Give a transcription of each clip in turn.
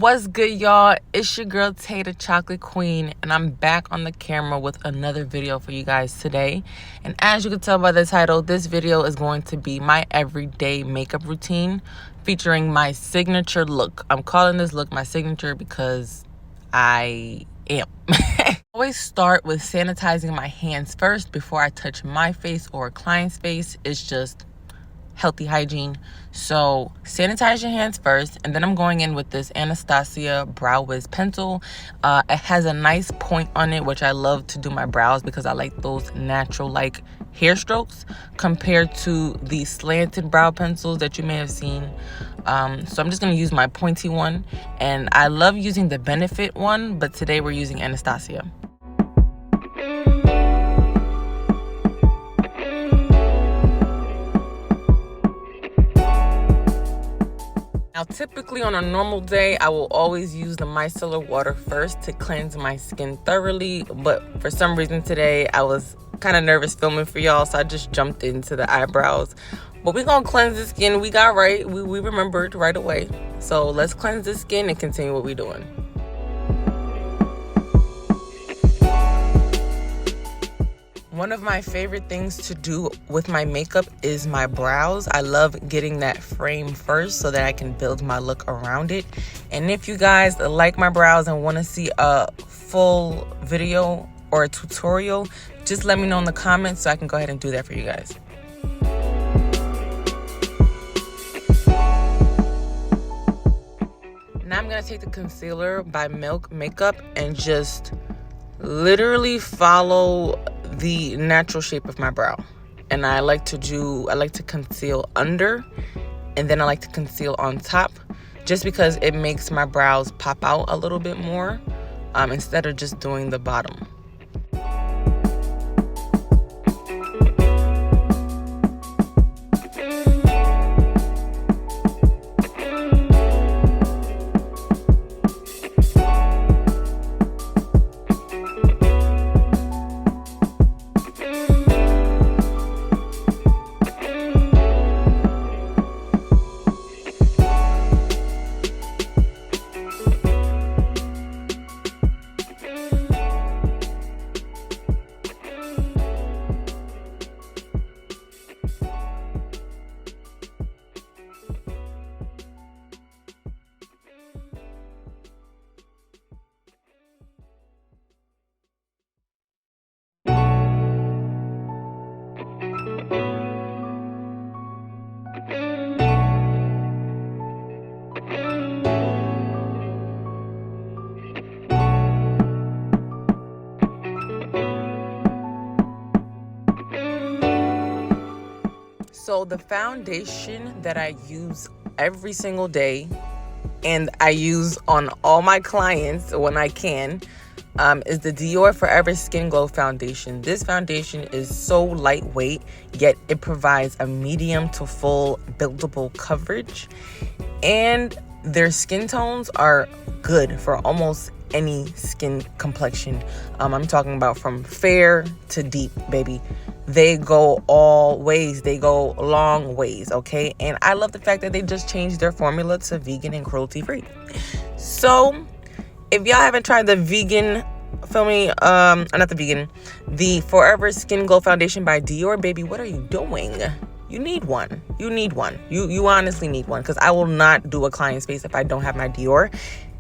What's good, y'all? It's your girl Tay, the Chocolate Queen, and I'm back on the camera with another video for you guys today. And as you can tell by the title, this video is going to be my everyday makeup routine featuring my signature look. I'm calling this look my signature because I am. I always start with sanitizing my hands first before I touch my face or a client's face. It's just healthy hygiene. So sanitize your hands first, and then I'm going in with this Anastasia Brow Wiz pencil. It has a nice point on it, which I love to do my brows because I like those natural like hair strokes compared to the slanted brow pencils that you may have seen. So I'm just going to use my pointy one, and I love using the Benefit one, but today we're using Anastasia. Now, typically on a normal day, I will always use the micellar water first to cleanse my skin thoroughly. But for some reason today, I was kind of nervous filming for y'all, so I just jumped into the eyebrows. But we're going to cleanse the skin. We got right. We remembered right away. So let's cleanse the skin and continue what we're doing. One of my favorite things to do with my makeup is my brows. I love getting that frame first so that I can build my look around it. And if you guys like my brows and want to see a full video or a tutorial, just let me know in the comments so I can go ahead and do that for you guys. Now I'm going to take the concealer by Milk Makeup and just literally follow the natural shape of my brow. And I like to conceal under, and then I like to conceal on top, just because it makes my brows pop out a little bit more instead of just doing the bottom. So the foundation that I use every single day, and I use on all my clients when I can, is the Dior Forever Skin Glow foundation. This foundation is so lightweight, yet it provides a medium to full buildable coverage. And their skin tones are good for almost any skin complexion. I'm talking about from fair to deep, baby. They go all ways. They go long ways, okay? And I love the fact that they just changed their formula to vegan and cruelty-free. So, if y'all haven't tried the the Forever Skin Glow Foundation by Dior, baby, what are you doing? You need one. You need one. You honestly need one, because I will not do a client's face if I don't have my Dior.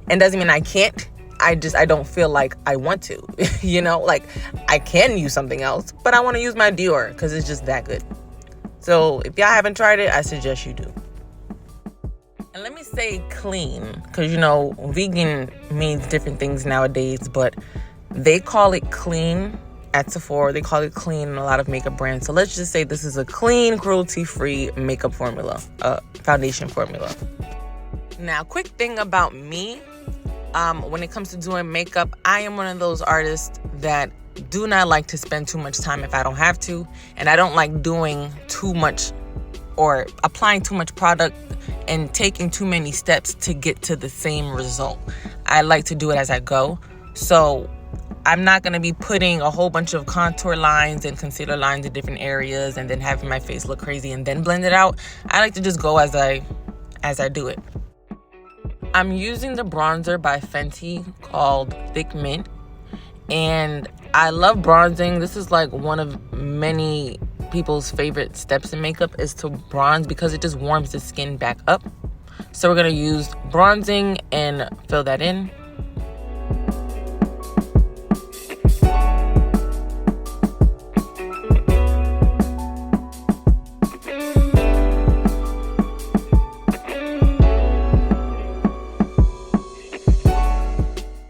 And doesn't mean I can't. I don't feel like I want to, you know, like I can use something else, but I want to use my Dior because it's just that good. So if y'all haven't tried it, I suggest you do. And let me say clean, because, you know, vegan means different things nowadays, but they call it clean at Sephora. They call it clean in a lot of makeup brands. So let's just say this is a clean, cruelty-free makeup formula, foundation formula. Now, quick thing about me. When it comes to doing makeup, I am one of those artists that do not like to spend too much time if I don't have to. And I don't like doing too much or applying too much product and taking too many steps to get to the same result. I like to do it as I go. So I'm not going to be putting a whole bunch of contour lines and concealer lines in different areas and then having my face look crazy and then blend it out. I like to just go as I do it. I'm using the bronzer by Fenty called Thick Mint, and I love bronzing. This is like one of many people's favorite steps in makeup, is to bronze, because it just warms the skin back up. So we're going to use bronzing and fill that in.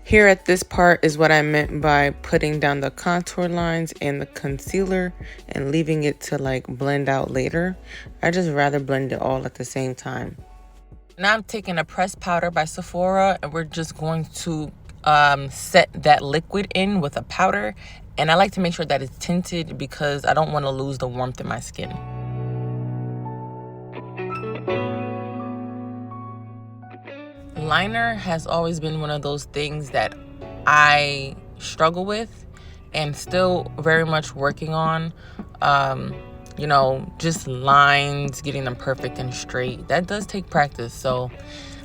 Here at this part is what I meant by putting down the contour lines and the concealer and leaving it to like blend out later. I just rather blend it all at the same time. Now I'm taking a pressed powder by Sephora, and we're just going to set that liquid in with a powder. And I like to make sure that it's tinted because I don't want to lose the warmth in my skin. Liner has always been one of those things that I struggle with and still very much working on. You know, just lines, getting them perfect and straight. That does take practice. So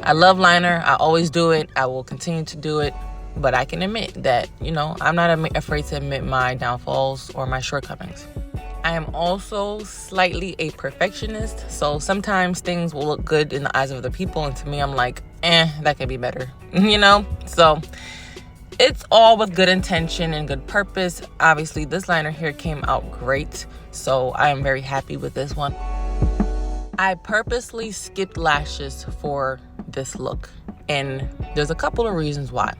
I love liner. I always do it. I will continue to do it. But I can admit that, you know, I'm not afraid to admit my downfalls or my shortcomings. I am also slightly a perfectionist, so sometimes things will look good in the eyes of other people, and to me, I'm like, that could be better, you know? So it's all with good intention and good purpose. Obviously, this liner here came out great, so I am very happy with this one. I purposely skipped lashes for this look, and there's a couple of reasons why.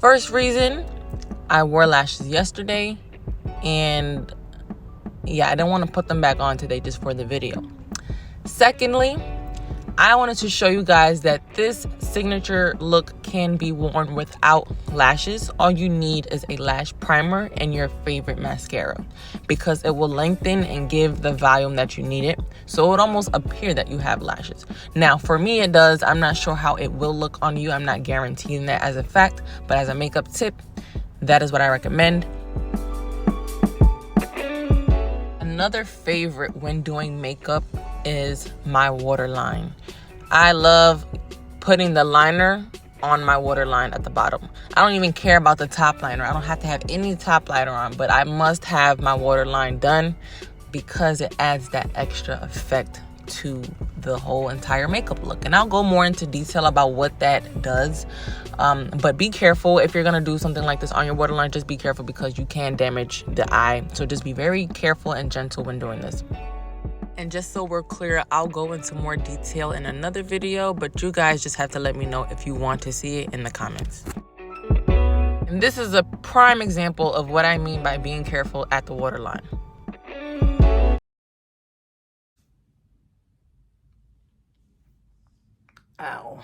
First reason, I wore lashes yesterday, and yeah, I didn't want to put them back on today just for the video. Secondly, I wanted to show you guys that this signature look can be worn without lashes. All you need is a lash primer and your favorite mascara, because it will lengthen and give the volume that you need it. So it would almost appear that you have lashes. Now, for me, it does. I'm not sure how it will look on you. I'm not guaranteeing that as a fact, but as a makeup tip, that is what I recommend. Another favorite when doing makeup is my waterline. I love putting the liner on my waterline at the bottom. I don't even care about the top liner. I don't have to have any top liner on, but I must have my waterline done because it adds that extra effect to the whole entire makeup look. And I'll go more into detail about what that does. But be careful if you're gonna do something like this on your waterline. Just be careful because you can damage the eye. So just be very careful and gentle when doing this. And just so we're clear, I'll go into more detail in another video, but you guys just have to let me know if you want to see it in the comments. And this is a prime example of what I mean by being careful at the waterline. Ow.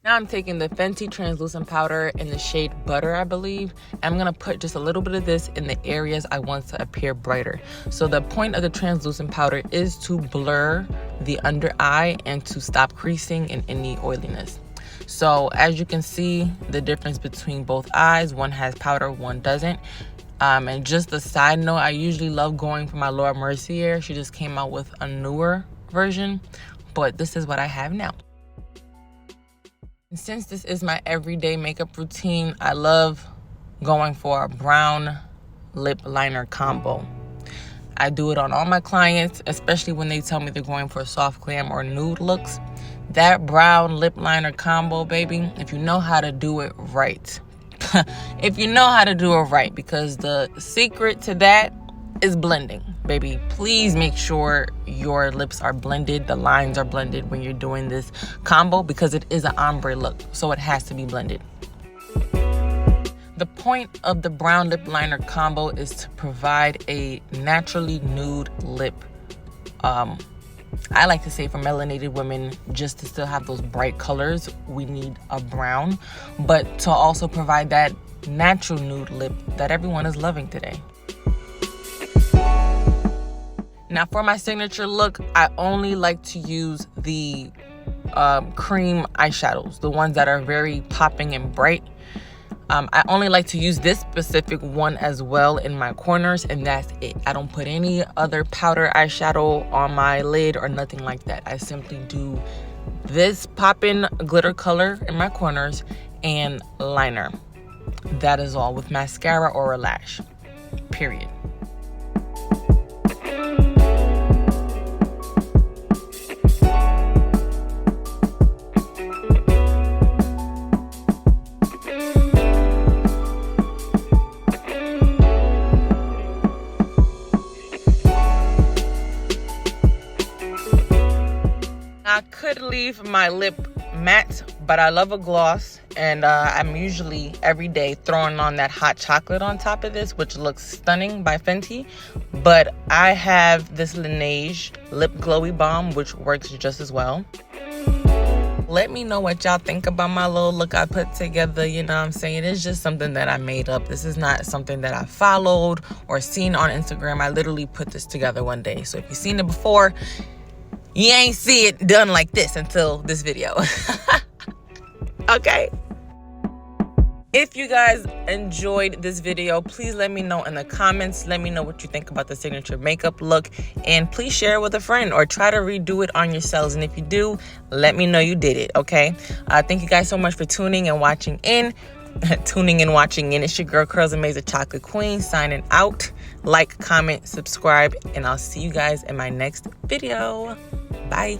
Now I'm taking the Fenty translucent powder in the shade Butter, I believe. I'm gonna put just a little bit of this in the areas I want to appear brighter. So the point of the translucent powder is to blur the under eye and to stop creasing and any oiliness. So as you can see, the difference between both eyes, one has powder, one doesn't. And just a side note, I usually love going for my Laura Mercier. She just came out with a newer version, but this is what I have now. And since this is my everyday makeup routine, I love going for a brown lip liner combo. I do it on all my clients, especially when they tell me they're going for soft glam or nude looks. That brown lip liner combo, baby, if you know how to do it right. If you know how to do it right, because the secret to that is blending, baby. Please make sure your lips are blended, the lines are blended when you're doing this combo, because it is an ombre look, so it has to be blended. The point of the brown lip liner combo is to provide a naturally nude lip. I like to say for melanated women, just to still have those bright colors, we need a brown, but to also provide that natural nude lip that everyone is loving today. Now for my signature look, I only like to use the cream eyeshadows, the ones that are very popping and bright. I only like to use this specific one as well in my corners, and that's it. I don't put any other powder eyeshadow on my lid or nothing like that. I simply do this pop-in glitter color in my corners and liner. That is all, with mascara or a lash, period. I could leave my lip matte, but I love a gloss, and I'm usually every day throwing on that hot chocolate on top of this, which looks stunning, by Fenty. But I have this Laneige lip glowy balm, which works just as well. Let me know what y'all think about my little look I put together. You know what I'm saying? It's just something that I made up. This is not something that I followed or seen on Instagram. I literally put this together one day. So if you've seen it before, you ain't see it done like this until this video. Okay. If you guys enjoyed this video, please let me know in the comments. Let me know what you think about the signature makeup look. And please share it with a friend or try to redo it on yourselves. And if you do, let me know you did it, okay? Thank you guys so much for tuning and watching in. It's your girl, Curls Amazing Chocolate Queen, signing out. Like, comment, subscribe, and I'll see you guys in my next video. Bye.